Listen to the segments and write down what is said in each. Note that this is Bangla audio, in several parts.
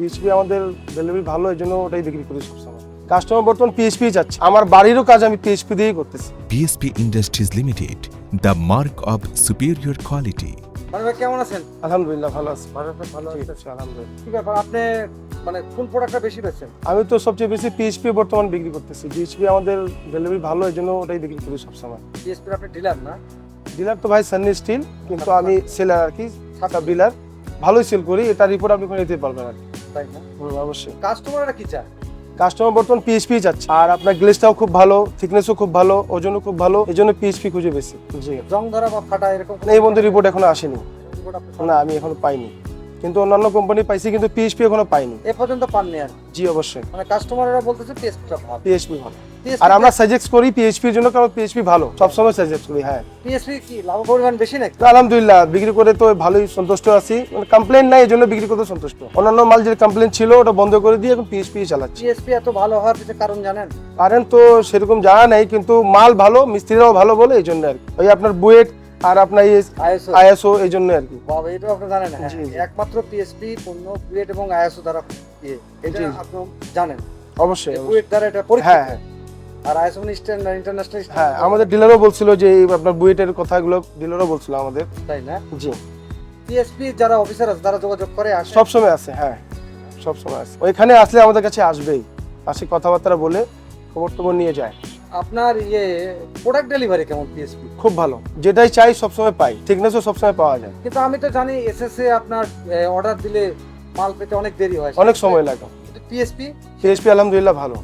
পিএইচপি আমাদের ডেলিভারি ভালো, এই জন্য ওটাই বিক্রি করি সবসময়। কাস্টমার বর্তমান পিএইচপি চাচ্ছে, আমার বাড়িরও কাজ আমি পিএইচপি দিয়েই করতেছি। PSP Industries Limited, the mark of superior quality. মানে ভাই কেমন আছেন? আলহামদুলিল্লাহ ভালো আছি। ভালো ঠিক আছেন? আছে, আলহামদুলিল্লাহ। কি ব্যাপার, আপনি মানে কোন প্রোডাক্টটা বেশি বেচছেন? আমি তো সবচেয়ে বেশি পিএইচপি বর্তমান বিক্রি করতেছি। পিএইচপি আমাদের ডেলিভারি ভালো, এই জন্য ওটাই বিক্রি করি সবসময়। পিএসপির আপনি ডিলার না? ডিলার তো ভাই সানি স্টিল, কিন্তু আমি সেলার আর কি, সাব ডিলার। ভালোই সেল করি, এটা রিপোর্ট আপনি করে নিতে পারবেন আর কি। তাই না? অবশ্যই কাস্টমাররা কি চায়? কাস্টমার বর্তমান পিএইচপি চাচ্ছে, আর আপনার গ্লেজটাও খুব ভালো, থিকনেসও খুব ভালো, ওজনও খুব ভালো, এই জন্য পিএইচপি খুঁজে বেশি। জি, জং ধরা বা ফাটা এরকম এই বন্ধু রিপোর্ট এখনো আসেনি। রিপোর্ট আপনি না, আমি এখনো পাইনি, কিন্তু অন্যান্য কোম্পানি পাইছি, কিন্তু পিএইচপি এখনো পাইনি। এ পর্যন্ত পাননি আর? জি অবশ্যই, মানে কাস্টমাররা বলতেছে পিএসপিটা ভালো। পিএইচপি ভালো, PSP আর আমরা সাজেস্ট করি পিএইচপির জন্য, কারণ পিএইচপি ভালো, সবসময় সাজেস্ট করি। হ্যাঁ, পিএসপি কি লাভ পরিমাণ বেশি নাকি? তো আলহামদুলিল্লাহ বিক্রি করে তো ভালোই সন্তুষ্ট আছি, মানে কমপ্লেন নাই, এই জন্য বিক্রি করতে সন্তুষ্ট। অন্যান্য মাল যে কমপ্লেন ছিল ওটা বন্ধ করে দিয়ে এখন পিএইচপি চালাচ্ছি। পিএসপি এত ভালো হওয়ার পিছনে কারণ জানেন? কারেন্ট তো সেরকম জানা নাই, কিন্তু মাল ভালো, মিস্ত্রিরাও ভালো বলে, এই জন্য আর কি। ওই আপনার বুয়েট আর আপনার আইএসও আইএসও, এই জন্য আর কি। বাবা, এটা আপনি জানেন? হ্যাঁ, জি, জি। একমাত্র পিএসপি পণ্য বুয়েট এবং আইএসও দ্বারা এটা জি। আপনি জানেন? অবশ্যই অবশ্যই। বুয়েট দ্বারা এটা পরীক্ষিত। হ্যাঁ হ্যাঁ আর আইএসও স্ট্যান্ডার্ড ইন্টারন্যাশনাল। হ্যাঁ, আমাদের ডিলারও বলছিল যে এই আপনার বুয়েটের কথাগুলো, ডিলারও বলছিল আমাদের। তাই না? জি, পিএসপি যারা অফিসার আছে তারা যোগাযোগ করে আসে? সব সময় আছে। হ্যাঁ, সব সময় আছে, ওইখানে আসলে আমাদের কাছে আসবেই, আসে কথাবার্তা বলে খবর টবর নিয়ে যায়। আপনার প্রোডাক্ট ডেলিভারি কেমন পিএসপি? খুব ভালো, যেটাই চাই সবসময় পাই, থিকনেসও সবসময় পাওয়া যায়। কিন্তু আমি তো জানি এসএসএ আপনার অর্ডার দিলে মাল পেতে অনেক দেরি হয়, অনেক সময় লাগে। পিএসপি পিএইচপি আলহামদুলিল্লাহ ভালো,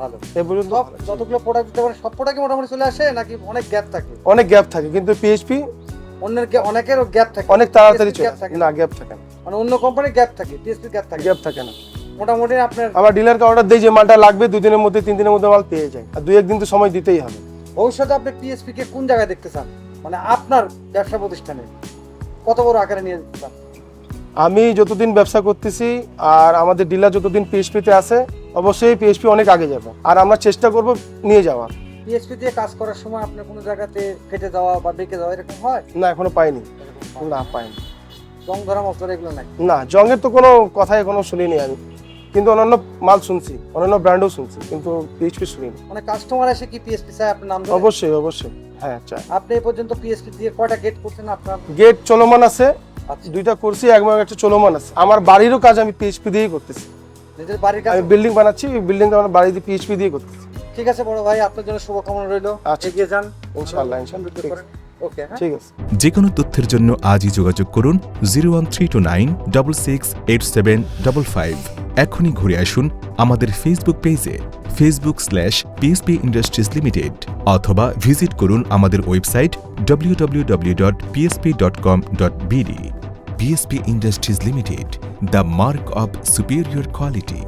ভালো। এ পর্যন্ত সব ভালো। যতগুলো প্রোডাক্ট দিতে পারে সব প্রোডাক্টই মোটামুটি চলে আসে নাকি অনেক গ্যাপ থাকে? অনেক গ্যাপ থাকে, কিন্তু পিএইচপি অনেকেরও গ্যাপ থাকে, অনেক তাড়াতাড়ি PSP চলে গ্যাপ থাকে না, গ্যাপ থাকে না, মানে অন্য কোম্পানির গ্যাপ থাকে, পিএসপি গ্যাপ থাকে? গ্যাপ থাকে না। মোটামুটি আপনার আবার ডিলারকে অর্ডার দেই যে মালটা লাগবে 2 দিনের মধ্যে, 3 দিনের মধ্যে মাল পেয়ে যায়, আর 2-1 দিন তো সময় দিতেই হবে। ভবিষ্যতে আপনি পিএসপি কে কোন জায়গায় দেখতে চান? মানে আপনার ব্যবসা প্রতিষ্ঠানে কত বড় আকারে নিয়ে যেতে চান? আমি যতদিন ব্যবসা করতেছি আর আমাদের ডিলার যতদিন পিএইচপিতে আছে, অবশ্যই পিএইচপি অনেক আগে যাবে, আর আমরা চেষ্টা করব নিয়ে যাওয়ার। পিএসপি দিয়ে কাজ করার সময় আপনার কোনো জায়গাতে ফেটে যাওয়া বা বেঁকে যাওয়া এরকম হয়? না, এখনো পাইনি। এরকম হয়? না, পাইনি। জং ধরা মতো এগুলো নাই? না, জংয়ের তো কোনো কথাই এখনো শুনিনি আমি, কিন্তু অন্যান্য মাল শুনছি, অন্যান্য ব্র্যান্ডও শুনছি, কিন্তু পিএইচপি শুনিনি। মানে কাস্টমার এসে কি পিএসপি চাই আপনার নাম ধরে? অবশ্যই অবশ্যই, হ্যাঁ চাই। আপনি এই পর্যন্ত পিএসপি দিয়ে কয়টা গেট করছেন আপনার? গেট চলমান আছে, আচ্ছা, 2টা করছি, একটা চলমান আছে। আমার বাড়িরও কাজ আমি পিএইচপি দিয়েই করতেছি। নিজের বাড়ির কাছে? আমি বিল্ডিং বানাচ্ছি, ওই বিল্ডিংটা আমার বাড়িতে পিএইচপি দিয়ে করতেছি। ঠিক আছে বড় ভাই, আপনার জন্য শুভকামনা রইলো। আচ্ছা। এগিয়ে যান ইনশাআল্লাহ, ইনশাআল্লাহ। সমৃদ্ধ করেন। ওকে, হ্যাঁ। ঠিক আছে। যে কোনো তথ্যের জন্য আজই যোগাযোগ করুন 01329 668755। এখনই ঘুরে আসুন আমাদের ফেসবুক পেজে facebook/PSP Industries Limited, অথবা ভিজিট করুন আমাদের website www.psp.com.bd। PSP Industries Limited, the mark of superior quality.